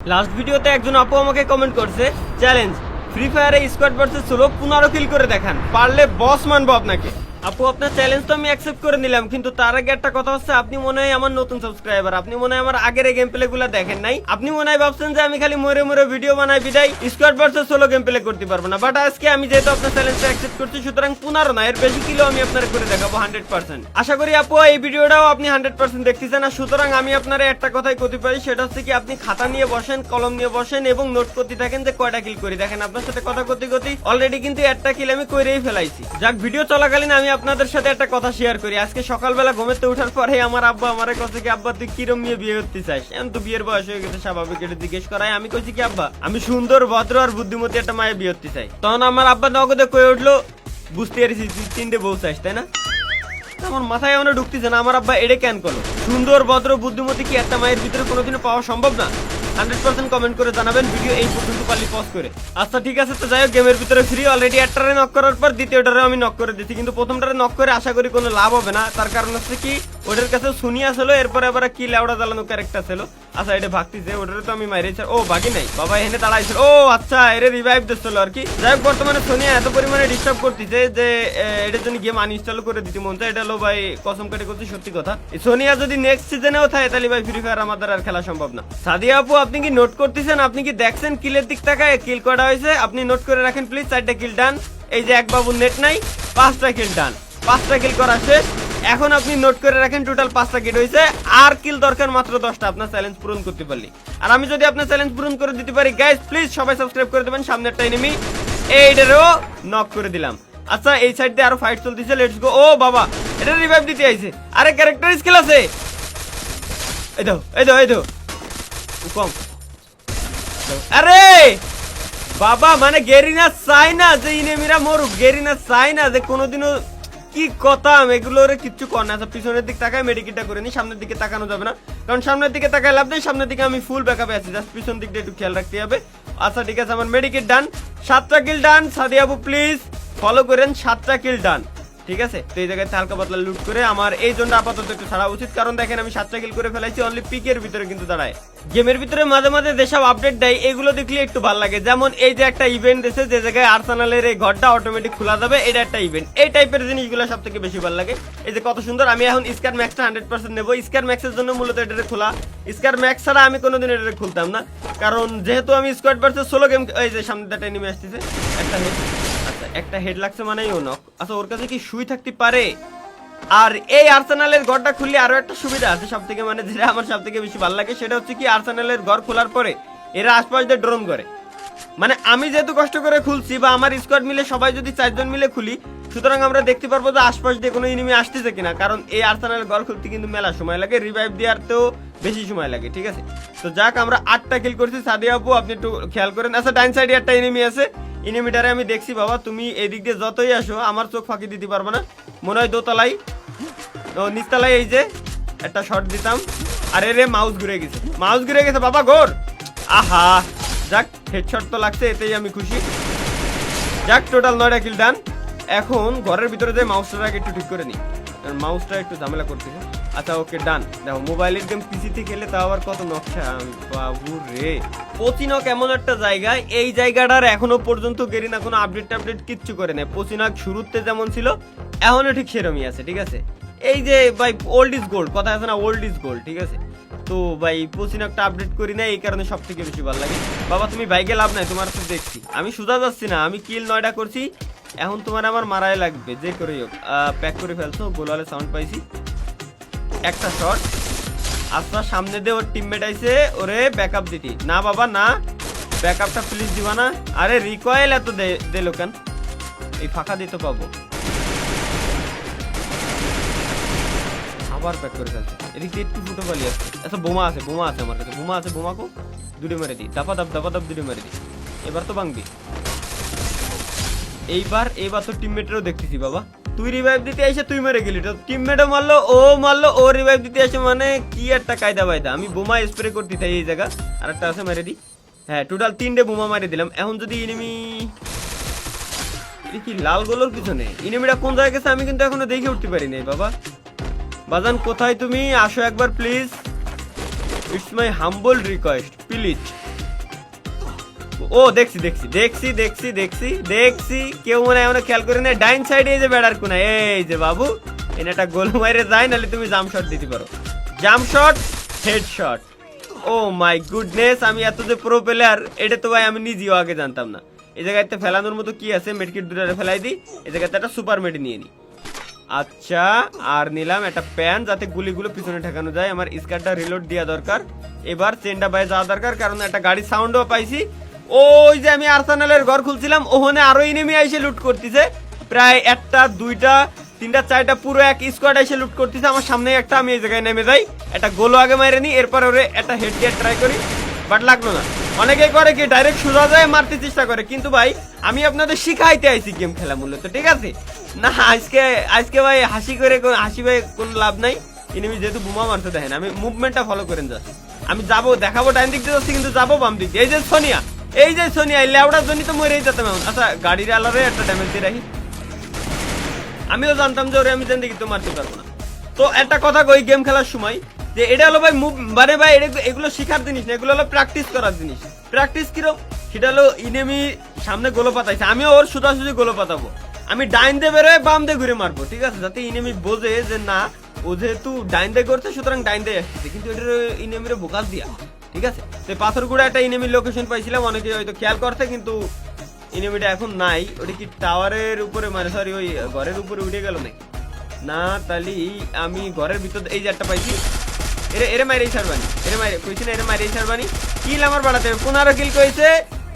Last ভিডিওতে একজন আপু আমাকে কমেন্ট করছে, চ্যালেঞ্জ ফ্রি ফায়ারে স্কোয়াড ভার্সেস সোলো 15 কিল করে দেখান, পারলে বস মানবো আপনাকে। আপু আপনার চ্যালেঞ্জ তো আমি অ্যাকসেপ্ট করে নিলাম, কিন্তু তার আগে একটা কথা হচ্ছে, আপনি মনে হয় আমার নতুন সাবস্ক্রাইবার, আপনি মনে হয় আমার আগের এই গেম প্লে গুলো দেখেন নাই। আপনি মনে হয় ভাবছেন যে আমি খালি মরে মরে ভিডিও বানাই বিদায় squad versus solo game play করতে পারবো না। বাট আজকে আমি যেহেতু আপনার চ্যালেঞ্জটা অ্যাকসেপ্ট করছি, সুতরাং 15 না এর বেশি কিলো আমি আপনার করে দেখাবো 100%। আশা করি আপু এই ভিডিওটাও আপনি 100% দেখতেছেন। আর সুতরাং আমি আপনার একটা কথাই করতে পারি, সেটা হচ্ছে কি আপনি খাতা নিয়ে বসেন, কলম নিয়ে বসেন এবং নোট করতে থাকেন যে কয়টা কিল করি। দেখেন আপনার সাথে কথা করতে করতে অলরেডি কিন্তু একটা কিল আমি করেই ফেলাইছি। যাক, ভিডিও চলাকালীন আমি আপনাদের সাথে একটা কথা শেয়ার করি। আজকে সকালবেলা ঘুমেতে ওঠার পরে আমার আব্বা আমারে কাছে কি, আব্বা তুই কিরম নিয়ে বিয়ে করতে চাস? এখন তো বিয়ের বয়স হয়ে গেছে, স্বাভাবিক এটা জিজ্ঞেস করায়। আমি কইছি কি আব্বা, আমি সুন্দর ভদ্র আর বুদ্ধিমতী একটা মায়ের বিয়ে করতে চাই। তখন আমার আব্বা নগদে কয়ে উঠলো, বুঝতে পারছি তুই 3টে বউ চাস, তাই না? আমার মাথায় এমন ঢুকতেছে না আমার আব্বা এটা কেন করলো। সুন্দর ভদ্র বুদ্ধিমতী কি একটা মায়ের ভিতরে কোনোদিনও পাওয়া সম্ভব না? 100% কমেন্ট করে জানাবেন ভিডিও এই পর্যন্ত পারলে পজ করে। আচ্ছা ঠিক আছে, তো যাই হোক, গেমের ভিতরে ফ্রি অলরেডি একটারে নক করার পর দ্বিতীয়টারে আমি নক করে দিচ্ছি, কিন্তু প্রথমটারে নক করে আশা করি কোনো লাভ হবে না। তার কারণ হচ্ছে কি, ওটার কাছে শুনিয়া ছিল, এরপরে আবার কি লেওড়া জ্বালানো ক্যারেক্টার ছিল। আচ্ছা এটা ভাগতিছে, ওটারে তো আমি মাইরেছি। ও বাকি নাই, বাবা এখানে দাঁড়াইছিল। ও আচ্ছা, এর রিভাইভ দিচ্ছিল আর কি। যাই হোক, বর্তমানে সোনিয়া এত পরিমাণে ডিস্টার্ব করতেছে যে এটার জন্য গেম আনইনস্টল করে দিতে মন চায়। এটা হলো ভাই কসম কেটে করছি সত্যি কথা। সোনিয়া যদি নেক্সট সিজনেও থাকে তাহলে ভাই ফ্রি ফায়ার আমাদের আর খেলা সম্ভব না। সাদিয়া আপু আপনি কি নোট করতেছেন? আপনি কি দেখছেন কিলের দিক তাকায় কিল কটা হয়েছে? আপনি নোট করে রাখেন প্লিজ। 4টা কিল ডান। এই যে এক বাবুর নেট নাই, 5টা কিল ডান, 5টা কিল করা শেষ। এখন আপনি নোট করে রাখেন টোটাল 5টা কিল হয়েছে, আর কিল দরকার মাত্র 10টা আপনার চ্যালেঞ্জ পূরণ করতে পারলি। আর আমি যদি আপনার চ্যালেঞ্জ পূরণ করে দিতে পারি, গাইস প্লিজ সবাই সাবস্ক্রাইব করে দেবেন। সামনেরটা এনিমি, এইটারও নক করে দিলাম। আচ্ছা এই সাইড দিয়ে আরো ফাইট চলতেছে, লেটস গো। ও বাবা, এটা রিভাইভ দিতে আইছে। আরে ক্যারেক্টার স্কিল আছে, এই দাও এই দাও এই দাও কম। আরে বাবা, মানে গেরিনা চাই না যে ইনেমিরা মরুক, গেরিনা চাই না যে কোনোদিনও কি কথা এগুলোর কিচ্ছু কর না। পিছনের দিক তাকায় মেডিকেটটা করে নি, সামনের দিকে তাকানো যাবে না, কারণ সামনের দিকে তাকায় লাভ নেই। সামনের দিকে আমি ফুল ব্যাকআপে আছি, জাস্ট পিছন দিকটা একটু খেয়াল রাখতে হবে। আচ্ছা ঠিক আছে, আমার মেডিকেট ডান, 7টা কিল ডান। সাদিয়া আপু প্লিজ ফলো করেন, 7টা কিল ডান। ঠিক আছে, তো এই জায়গায় হালকা পাতলা লুট করে আমার এই জন্য আপাতত একটু ছাড়া উচিত, কারণ দেখেন আমি 7টা কিল করে ফেলাইছি অনলি পিকের ভিতরে কিন্তু দাঁড়ায়। গেমের ভিতরে মাঝে মাঝে যেসব আপডেট দেয় এগুলো দেখলে একটু ভালো লাগে। যেমন এই যে একটা ইভেন্ট এসে যে জায়গায় আর্সেনালের এই ঘরটা অটোমেটিক খোলা যাবে, এটা একটা ইভেন্ট। এই টাইপের জিনিসগুলো সব থেকে বেশি ভালো লাগে। এই যে কত সুন্দর, আমি এখন স্কার ম্যাক্সটা 100% নেবো। স্কার ম্যাক্সের জন্য মূলত এটা খোলা, স্কার ম্যাক্স ছাড়া আমি কোনোদিন এটা খুলতাম না, কারণ যেহেতু আমি স্কোয়াড ভার্সেস সোলো গেম। এই যে সামনে একটা এনিমি আসতেছে, একটা হেড। আচ্ছা একটা হেড লাগছে মানে ও নক। আচ্ছা ওর কাছে কি সুই থাকতে পারে? আর এই আর্সেনালের ঘরটা খুললে আরো একটা সুবিধা আছে সব থেকে, মানে যেটা আমার সব থেকে বেশি ভালো লাগে, সেটা হচ্ছে কি আর্সেনালের ঘর খোলার পরে এরা আশপাশ দিয়ে ড্রোন করে। মানে আমি যেহেতু কষ্ট করে খুলছি, বা আমার স্কোয়াড মিলে সবাই যদি 4 জন মিলে খুলি, সুতরাং আমরা দেখতে পারবো যে আশপাশ দিয়ে কোনো এনিমি আসতেছে কিনা, কারণ এই আর্সেনালের ঘর খুলতে কিন্তু মেলা সময় লাগে, রিভাইভ দেওয়ারতেও বেশি সময় লাগে। ঠিক আছে, তো যাক আমরা 8টা কিল করছি। সাদিয়া আপু আপনি একটু খেয়াল করেন। আচ্ছা ডাইন সাইডে একটা এনিমি আছে, এনিমিটারে আমি দেখছি। বাবা তুমি এদিক দিয়ে যতই আসো আমার চোখ ফাঁকি দিতে পারবো না, মনে হয় দোতলাই ও নিচতলায়। এই যে একটা শট দিতাম, আরে রে মাউস ঘুরে গেছে, মাউস ঘুরে গেছে বাবা গোর। আহা যাক, হেডশট তো লাগছে, এতেই আমি খুশি। যাক টোটাল 9টা কিল ডান। এখন ঘরের ভিতরে যে মাউসটাকে একটু ঠিক করে নিই, মাউসটা একটু ঝামেলা করতেছে। আচ্ছা ওকে ডান। দেখো মোবাইলের গেম পিসিতে খেলে তাও আবার কত নকশা, বাবু রে। পচিনক এমন একটা জায়গা, এই জায়গাটার এখনো পর্যন্ত গেরিনা কোনো আপডেট কিচ্ছু করে নেই। পচিনক শুরুতে যেমন ছিল এখনো ঠিক সেরমই আছে। ঠিক আছে, এই যে ভাই ওল্ড ইজ গোল্ড কথা আছে না, ওল্ড ইজ গোল্ড। ঠিক আছে, তো ভাই পচিনকটা আপডেট করি না, এই কারণে সব থেকে বেশি ভালো লাগে। বাবা তুমি বাইকে লাভ নাই, তোমার তো দেখছি আমি সোজা যাচ্ছি না, আমি কিল 9টা করছি। এখন তোমার আমার মারাই লাগবে যে করেই হোক। প্যাক করে ফেলছো, গোলওয়ালে সাউন্ড পাইছি, একটা শট। আচ্ছা সামনে দিয়ে ওর টিমমেট আইছে, ওরে ব্যাকআপ দিতি না বাবা না, ব্যাকআপটা প্লিজ দিবা না। আরে রিকয়েল এত দে লোকান, এই ফাঁকা দিতে পাবো। আবার প্যাক করে ফেলছে, এদিক দিয়ে একটু ফুটো পালি আসছে। আচ্ছা বোমা আছে, বোমা আছে আমার কাছে, বোমা আছে, বোমাকে দুটো মেরে দিই, দাপা দাপ দুটো মেরে দিই। এবার তো ভাঙবি, এইবার তো টিমমেটেরও দেখতেছি। বাবা তুই রিভাইভ দিতে এসে তুই মেরে গেলি, তো টিমমেটও মারলো ও রিভাইভ দিতে আসে, মানে কি একটা কায়দা বাইদা। আমি বোমা স্প্রে করতে চাই এই জায়গা, আর একটা আছে মেরে দিই। হ্যাঁ টোটাল 3টে বোমা মারি দিলাম। এখন যদি এনিমি কি লাল গোলোর পিছনে এনিমিটা কোন জায়গায় গেছে আমি কিন্তু এখনো দেখে উঠতে পারি নাই। বাবা বাজান কোথায় তুমি, আসো একবার please, it's my humble request please. ও দেখছি দেখছি দেখছি দেখছি দেখছি দেখছি কেউ মনে হয় এমন খেয়াল করে না, ডাইন সাইডে এই যে বেড়ার কোনা, এই যে বাবু এনে একটা গোল মাইরে যায়, নাহলে তুমি জাম্প শট দিতে পারো, jump shot, head shot. Oh my goodness, আমি এত যে প্রো প্লেয়ার এটা তো ভাই আমি নিজেও আগে জানতাম না। এই জায়গাতে ফেলানোর মতো কি আছে, মেডকিট দুটারে ফেলাই দিই, এই জায়গাতে একটা সুপার মেডি নিয়ে নিই। আচ্ছা, আর নিলাম একটা প্যান যাতে গুলিগুলো পিছনে ঠেকানো যায়। আমার স্কারটা রিলোড দেওয়া দরকার, এবার চেনটা বাইরে যাওয়া দরকার, কারণ একটা গাড়ির সাউন্ডও পাইছি। ওই যে আমি আর্সেনালের ঘর খুলছিলাম, ওখানে আরো এনিমি এসে লুট করতেছে, প্রায় একটা দুইটা তিনটা চারটা পুরো এক স্কোয়াড এসে লুট করতেছে আমার সামনে একটা। আমি এই জায়গায় নেমে যাই, একটা গোলও আগে মাইরে নি, এরপর ওরে একটা হেড দিয়ে ট্রাই করি, বাট লাগলো না। অনেকেই করে কি ডাইরেক্ট সোজা যায় মারতে চেষ্টা করে, কিন্তু ভাই আমি আপনাদের শিখাইতে আইছি গেম খেলা মূলত, ঠিক আছে না। আজকে ভাই হাসি করে হাসি ভাই কোনো লাভ নাই। এনিমি যেহেতু বোমা মারতে দেখেন, আমি মুভমেন্টটা ফলো করেন যাচ্ছি, আমি যাবো দেখাবো ডাইন দিক দিয়ে যাচ্ছি, কিন্তু যাবো বাম দিক দিয়ে। এই যে সোনিয়া, এই যে সোনিয়া, এই লেউটার জন্য তো মরেই যেতাম এখন। আচ্ছা গাড়ির আলারে একটা ড্যামেজ দিয়ে রাখি, আমিও জানতাম যে ওরে আমি জিন্দেগি তো মারতে পারবো না। তো একটা কথা কই গেম খেলার সময়, যে এটা হলো ভাই মুভ, মানে ভাই এগুলো শিখার জিনিস না, এগুলো হলো প্র্যাকটিস করার জিনিস। প্র্যাকটিস কিরকম, সেটা হলো ইনেমি সামনে গোলো পাতাইছে, আমিও ওর সোজাসুজি গোলো পাতাবো, আমি ডাইন দিয়ে বেরোয় বাম দিয়ে ঘুরে মারবো, ঠিক আছে, যাতে ইনেমি বোঝে যে না ও যেহেতু ডাইন দিয়ে করছে সুতরাং ডাইন দিয়ে আসছে, কিন্তু এটার ইনেমিরে বোকাস দিয়া, ঠিক আছে। তো পাথরগুড়া একটা ইনেমির লোকেশন পাইছিলাম, অনেকে হয়তো খেয়াল করছে, কিন্তু ইনেমিটা এখন নাই। ওটা কি টাওয়ারের উপরে, মানে সরি ওই ঘরের উপরে উঠে গেল নাকি না, তাহলে আমি ঘরের ভিতর এই যে একটা পাইছি, এরে মাইরে ছাড়বানি, এরে মাইরে কইছি না, এরে মাইরে ছাড়বানি। কিল আমার বাড়াতে হবে, 15 কিল কইছে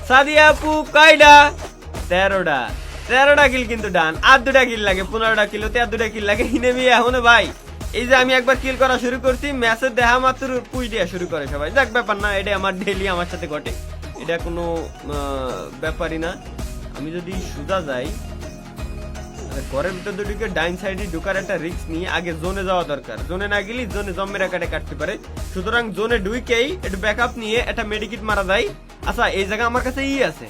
সাদিয়া আপু, কয়টা 13টা কিল, কিন্তু ডান আর 2টা কিল লাগে, 15টা কিলোতে আর 2টা কিল লাগে। ইনেমি এখনো ভাই, এই যে আমি একবার কিল করা শুরু করছি, ম্যাচের দেখা মাত্র পুশ দেওয়া শুরু করে সবাই, যাক ব্যাপার না, এটা আমার ডেইলি আমার সাথে ঘটে, এটা কোনো ব্যাপারই না। আমি যদি সোজা যাই, ঘরের ভিতর দুটিকে ডাইন সাইডে ঢুকার একটা রিস্ক নিয়ে আগে জোনে যাওয়া দরকার, জোনে না গেলে জোনে জম্মেরা কাটতে পারে, সুতরাং জোনে ঢুকেই একটু ব্যাকআপ নিয়ে একটা মেডিকিট মারা যায়। আচ্ছা এই জায়গা আমার কাছে আছে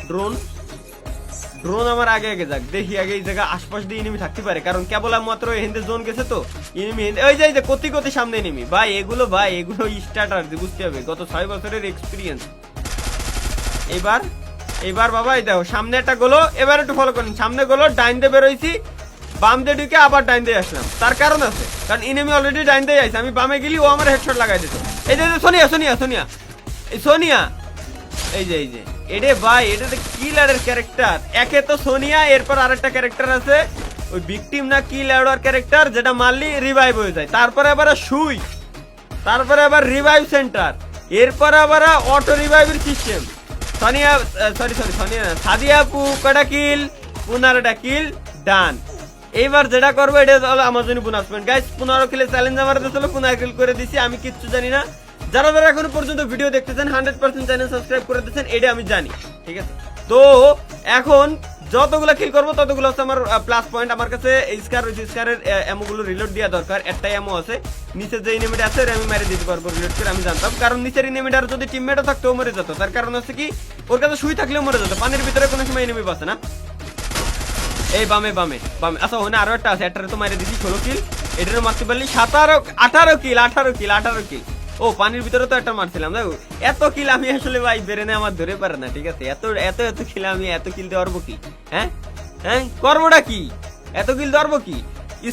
ড্রোন আমার আগে যাক, দেখি আগে এই জায়গা আশপাশ দিয়ে এনিমি থাকতে পারে, কারণ কেবল মাত্র হিন্দে জোন গেছে তো এনিমি, ওই যে কতি সামনে এনিমি, ভাই এগুলো স্টার্টার বুঝতে হবে, গত 6 বছরের এক্সপিরিয়েন্স। এবার বাবা এই দেখো সামনে একটা গোলো, এবার একটু ফলো করেন, সামনে গোলো, ডাইন দিয়ে বেরোইছি, বাম দিয়ে ঢুকে আবার ডাইন দিয়ে আসলাম, তার কারণ আছে, কারণ ইনেমি অলরেডি ডাইন দিয়ে আইছে, আমি বামে গেলি ও আমার হেডশট লাগাই দিত। এই যে সোনিয়া এই যে এডে ভাই, এটা তো কিলারের ক্যারেক্টার, একে তো সোনিয়া, এরপর আরেকটা ক্যারেক্টার আছে ওই ভিকটিম না কি লেডার ক্যারেক্টার, যেটা মারলি রিভাইভ হয়ে যায়, তারপরে আবার সুই, তারপরে আবার রিভাইভ সেন্টার, এরপর আবার অটো রিভাইভের সিস্টেম। সোনিয়া সাদিয়া আপু কয়টা কিল, 15টা কিল, ডান। এইবার যেটা করবো এটা হলো আমার জন্য বোনাস পয়েন্ট গাইস, 15 কিলের চ্যালেঞ্জ আমার কাছে হলো, 15 কিল করে দিছি, আমি কিচ্ছু জানি না। যারা এখনো পর্যন্ত ভিডিও দেখতেছেন 100% চ্যানেল সাবস্ক্রাইব করে দিচ্ছেন, এটা আমি জানি, ঠিক আছে। তো এখন যতগুলো কিল করবো ততগুলো হচ্ছে আমার প্লাস পয়েন্ট। আমার কাছে স্কারের এমোগুলো রিলোড দেওয়া দরকার, একটা এমো আছে, নিচে যে এনিমিটা আছে আমি মেরে দিতে পারবো রিলোড করে, আমি জানতাম, কারণ নিচের এনিমিটার যদি টিমমেটও থাকতো মরে যেত, তার কারণ হচ্ছে কি ওর কাছে সুই থাকলেও মরে যেত, পানির ভিতরে কোনো সময় এনিমি বাসে না। এই বামে, আচ্ছা ওখানে আরো একটা আছে, একটারে তো মারে দিছি 16 কিল, এটারও মারতে পারলি 18 কিল। ও পানির ভিতরে তো একটা মারছিলাম, দেখো এত কিল আমি আসলে ভাই বেরেনে আমার ধরে পারে না, ঠিক আছে, এত কিল আমি এত কিল দিয়ে পারবো কি, হ্যাঁ করবোটা কি, এত কিল ধরবো কি।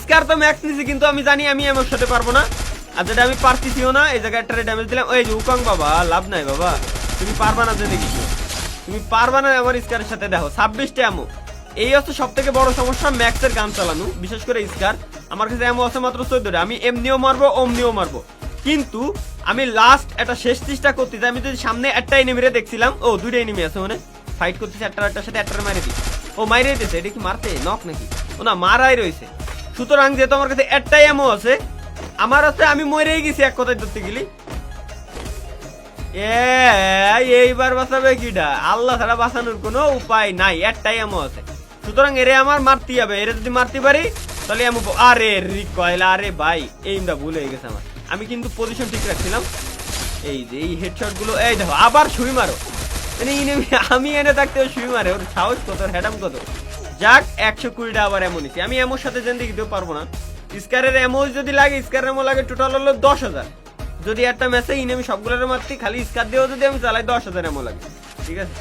স্কার তো ম্যাক্স নিছি, কিন্তু আমি জানি আমি এমন সাথে পারবো না, আর যেটা আমি পারতেছিও না। এই জায়গায় একটা ড্যামেজ দিলাম, ওই যে উকং বাবা লাভ নাই বাবা, তুমি পারবা না, যদি কিছু তুমি পারবা না আমার স্কারের সাথে। দেখো 26টা এমো, এই হচ্ছে সব থেকে বড় সমস্যা ম্যাক্সের গান চালানো, বিশেষ করে স্কার। আমার কাছে এমন আছে মাত্র 14টা, আমি এমনিও মারবো অমনিও মারবো, কিন্তু আমি লাস্ট একটা শেষ চেষ্টা করতে চাই। আমি যদি সামনে একটা এনিমিরে দেখছিলাম, ও 2টা এনিমি আছে মানে ফাইট করতেছে, একটার সাথে একটা মারে দিই, ও মাইরে দিতেছে, এটা কি মারতে নক নাকি, ও না মারাই রয়েছে। সুতরাং যেহেতু আমার কাছে একটাই এমো আছে, আমার হচ্ছে আমি মরেই গেছি এক কথায় ধরতে গেলি। এইবার বাঁচাবে কিটা, আল্লাহ ছাড়া বাঁচানোর কোনো উপায় নাই, একটাই এমো আছে, সুতরাং এরে আমার মারতে হবে। এরে যদি মারতে পারি তাহলে এমো, আরে রিকয়েল, আরে ভাই এইমটা ভুল হয়ে গেছে আমার, আমি কিন্তু পজিশন ঠিক রাখছিলাম। এই যে এই হেডশট গুলো, এই দেখো আবার সুই মারো, আমি এনে থাকতে সুই মারে, ওর সাহস কত, ওর হেডাম কত। যাক 120টা আবার এমন নিচ্ছি, আমি এমোর সাথে জেন্দি দিতেও পারবো না। স্কারের এমো যদি লাগে, স্কারের এমো লাগে টোটাল হলো 10,000, যদি একটা ম্যাচে ইনেমি সবগুলোর মারতে খালি স্কার দিয়েও যদি আমি চালাই 10,000 এমো লাগে। ঠিক আছে,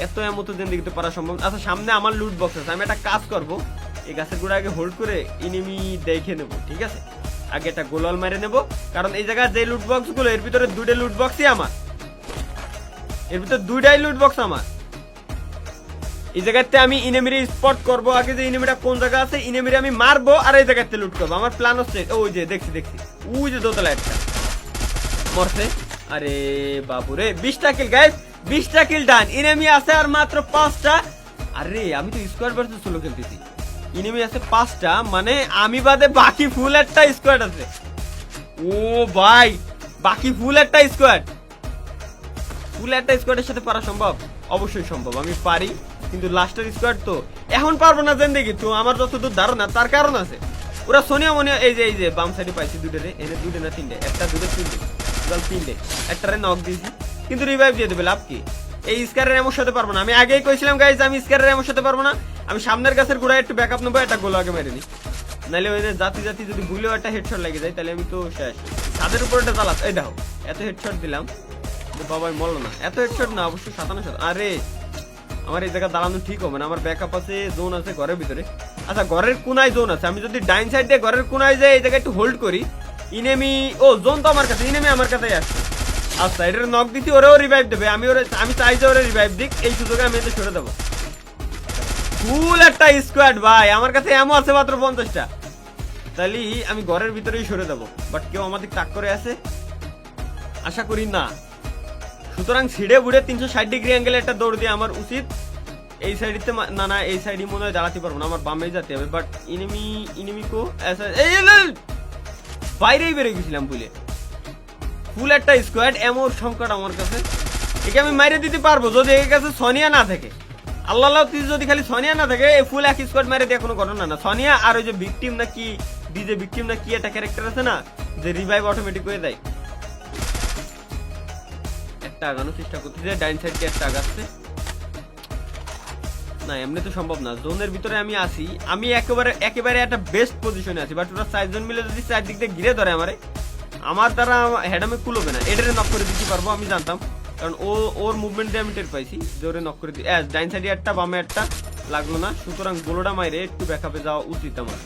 এত এমতো জিন্দিগিতে পারা সম্ভব না। আচ্ছা সামনে আমার লুট বক্স আছে, আমি একটা কাজ করব, এই গাছের গোড়া আগে হোল্ড করে এনিমি দেখে নেব। ঠিক আছে, আগে একটা গোলাল মেরে নেব, কারণ এই জায়গায় যে লুট বক্স গুলো এর ভিতরে দুটো লুট বক্সই আমার, এর ভিতরে দুইটাই লুট বক্স আমার। এই জায়গাতে আমি ইনেমিরে স্পট করব, আগে যে ইনেমিটা কোন জায়গা আছে ইনেমিরে আমি মারবো আর এই জায়গাতে লুট করবো। আমার প্ল্যান হচ্ছে ওই যে দেখছি ওই যে দোতলা একটা মরছে। আরে বাবুরে 20টা কিল গাইস, 20টা কিল ডান। ইনেমি আছে আর মাত্র 5টা। আরে আমি তো স্কোয়াড ভার্সেস সোলো খেলতেছি, ইনেমি আছে 5টা, মানে আমি বাদে বাকি ফুল একটা স্কোয়াড আছে। ও ভাই বাকি ফুল একটা স্কোয়াড, ফুল একটা স্কোয়াডের সাথে পারা সম্ভব? অবশ্যই সম্ভব, আমি পারি, কিন্তু লাস্টের স্কোয়াড তো এখন পারবো না। জিন্দেগি তো আমার যতদূর ধারণা, তার কারণ আছে। ওরা সোনিয়া মনিয়া এই যে বাম সাইডে পাইছি দুটোরে, এনে দুটো না তিনটে, একটা দুটো তিনটে, তিনটে, একটারে নক দিয়েছি, কিন্তু রিভাইভ দিয়ে দেবে, লাভ কি? এই স্কারের এমন সাথে পারবো না। আমি আগেই কইছিলাম গাইজ আমি স্কারের এমন সাথে পারবো না। আমি সামনের গাছের গোড়ায় একটু ব্যাকআপ নেবো, একটা গোল আগে মেরে নি, নাহলে ওই যে জাতি যদি ভুলেও একটা হেডশট লেগে যায় তাহলে আমি তো শেষ। তাদের উপর একটা জ্বালাস, এই দেখো এত হেডশট দিলাম, বাবাই মরলো না, এত হেডশট না, অবশ্যই 57। আরে আমার এই জায়গা দাঁড়ানো ঠিক হবে না, আমার ব্যাকআপ আছে, জোন আছে ঘরের ভিতরে। আচ্ছা ঘরের কোনায় জোন আছে, আমি যদি ডাইন সাইড দিয়ে ঘরের কোনায় যাই, এই জায়গায় একটু হোল্ড করি, ইনেমি ও জোন তো আমার কাছে, ইনেমি আমার কাছেই আসছে। আচ্ছা এটার নক দিচ্ছি, ওরেও রিভাইভ দেবে, আমি চাই যে ওরে রিভাইভ দিক, এই সুযোগে আমি এতে সরে দেবো। ফুল একটা স্কোয়াড ভাই, আমার কাছে এমন আছে মাত্র 50টা, তাহলে আমি ঘরের ভিতরেই সরে দেবো। বাট কেউ আমাদের তাক করে আছে আশা করি না, সুতরাং ছিড়ে বুড়ে 360 ডিগ্রি অ্যাঙ্গেলে একটা দৌড় দিয়ে আমার উচিত এই সাইডে, না এই সাইডে মনে হয় দাঁড়াতে পারবো না, আমার বামে যেতে হবে। বাট ইনিমি কো বাইরেই বেরিয়ে গেছিলাম বুলে, ফুল একটা স্কোয়াড, এমন সংকট আমার কাছে, একে আমি মাইরে দিতে পারবো যদি এর কাছে সোনিয়া না থাকে। আল্লাহ যদি খালি সোনিয়া না থাকে, এই ফুল এক স্কোয়াড মাইরে দিয়ে কোনো ঘটনা না। সোনিয়া আর ওই যে ভিকটিম না কি ডিজে ভিকটিম না কি একটা ক্যারেক্টার আছে না, যে রিভাইভ অটোমেটিক হয়ে যায়। একটা আগানোর চেষ্টা করতেছে, ডাইন সাইড দিয়ে একটা আগাচ্ছে না, এমনি তো সম্ভব না। জোনের ভিতরে আমি আসি, আমি একেবারে একটা বেস্ট পজিশনে আছি, বাট ওরা 4 জন মিলে যদি 4 দিক দিয়ে ঘিরে ধরে আমার দ্বারা হেডামে কুলবে না। এটারে নক করে দিতে পারবো আমি জানতাম, কারণ ওর মুভমেন্ট দিয়ে আমি টের পাইছি যে ওরে নক করে দিই। ডাইন সাইডে একটা বামে একটা লাগলো না, সুতরাং গোলোটা মাইরে একটু ব্যাকআপে যাওয়া উচিত আমার,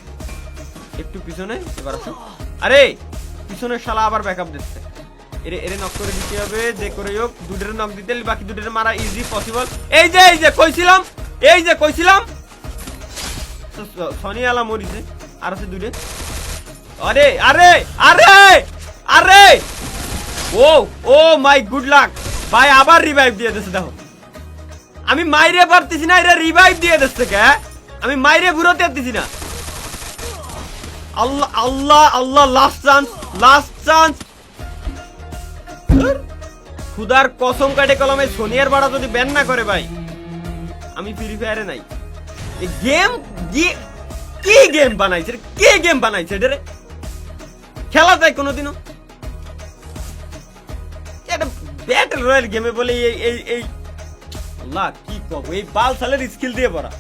একটু পিছনে। এবার আসো, আরে পিছনের শালা আবার ব্যাকআপ দিচ্ছে, এরে নক করে দিতে হবে যে করে হোক, দুটোরে নক দিতে, বাকি দুটোরে মারা ইজি পসিবল। এই যে কইছিলাম সোনিয়া আলা মরিছে, আর আছে দুটো। আরে আরে আরে আরে ও মাই গুড লাক ভাই, আবার রিভাইভ দিয়ে দিচ্ছে। দেখো আমি মাইরে পারতেছি না, এরা রিভাইভ দিয়ে দিচ্ছে কে, আমি মাইরে ঘুরোতে পারতেছি না। আল্লাহ আল্লাহ আল্লাহ, লাস্ট চান্স। খুদার কসম কাটে কলমে সোনিয়ার বাড়া যদি ব্যান না করে ভাই, আমি ফ্রি ফায়ারে নাই। এই কি গেম বানাইছে এটা খেলা যায় কোনোদিনও? এটা ব্যাটল রয়্যাল গেমে বলে এই আল্লাহ কি কব, এই বাল সালের স্কিল দিয়ে পড়া।